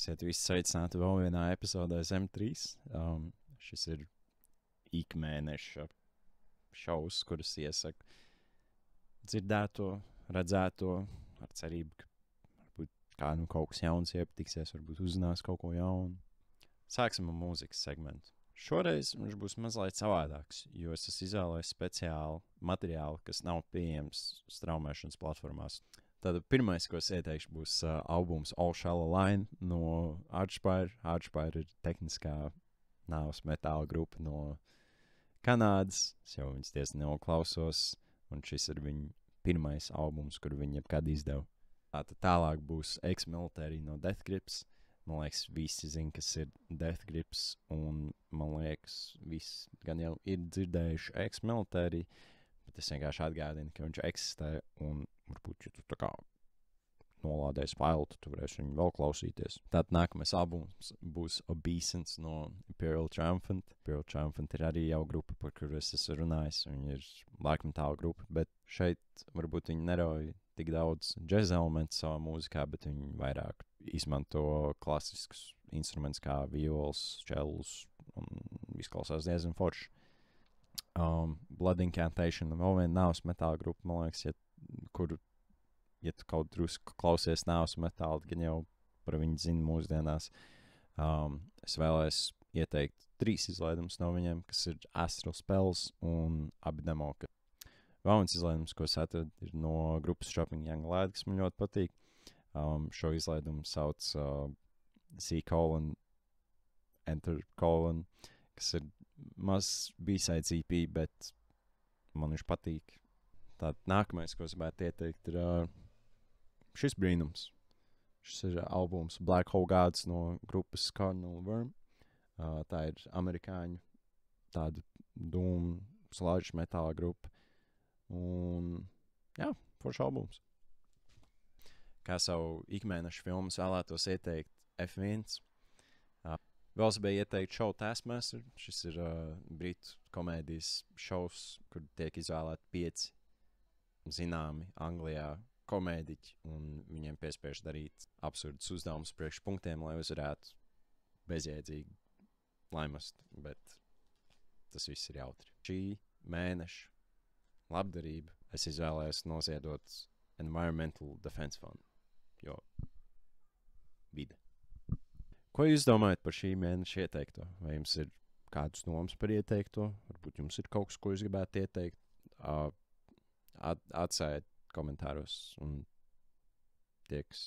Esiet visi sveicināti vēl vienā epizodē Zem3. Šis ir ikmēneša šovs, kurus iesaku dzirdēto, redzēto, ar cerību, ka varbūt kaut kas jauns iepatiksies, varbūt uzzinās kaut ko jaunu. Sāksim ar mūzikas segmentu. Šoreiz viņš būs mazliet savādāks, jo es esmu izvēlējies speciālu materiālu, kas nav pieejams straumēšanas platformās. Tad pirmais, ko es ieteikšu, būs albums All Shallow Line no Archspire. Archspire ir tehniskā nāves metāla grupa no Kanādas. Es jau viņas diezgan klausos, un šis ir viņa pirmais albums, kur viņi jebkad izdeva. Tālāk būs Ex-Military no Death Grips. Man liekas, visi zina, kas ir Death Grips, un man liekas, visi gan jau ir dzirdējuši Ex-Military, bet es vienkārši atgādinu, ka viņš eksistē, un varbūt, ja tu tā kā nolādēsi failu, tad tu varēsi viņu vēl klausīties. Tātad nākamais albums būs Obeisance no Imperial Triumphant. Imperial Triumphant ir arī jau grupa, par kuru es esmu runājis. Viņi ir laikmetāla grupa, bet šeit varbūt viņi nerauj tik daudz džeza elementu savā mūzikā, bet viņi vairāk izmanto klasiskus instrumentus kā viols, čellus, un viss klausās diezgan forši. Blood Incantation vēl viena nāves metāla grupa, man liekas, ja tu kaut drusku klausies nāves metālu, gan jau par viņu zini mūsdienās. Es vēlēs ieteikt 3 izlaidumus no viņiem, kas ir Astral Spells un abi demo. Vēl viens izlaidums, ko es atradu, ir no grupas Shopping Young Lad, kas man ļoti patīk. Šo izlaidumu sauc C: Enter: kas ir maz B-sides EP, bet man viņš patīk. Tātad nākamais, ko es gribētu ieteikt, ir šis brīnums. Šis ir albums Black Hole Gods no grupas Cardinal Worm. Tā ir amerikāņu tāda doom sludge metāla grupa. Un jā, foršs albums. Kā savu ikmēnešu filmu vēlētos ieteikt F1. Vēl es biju ieteikt šovu Taskmaster. Šis ir britu komēdijas šovs, kur tiek izvēlēti 5 zināmi Anglijā komēdiķi, un viņiem piespiež darīt absurdus uzdevumus priekš punktiem, lai uzvarētu bezjēdzīgi laimast, bet tas viss ir jautri. Šī mēneša labdarība es izvēlējos noziedot Environmental Defense Fund, jo vide. Ko jūs domājat par šī mēneša ieteikto? Vai jums ir kādas domas par ieteikto? Varbūt jums ir kaut kas, ko jūs gribētu ieteikt? Atstājiet komentāros un tieks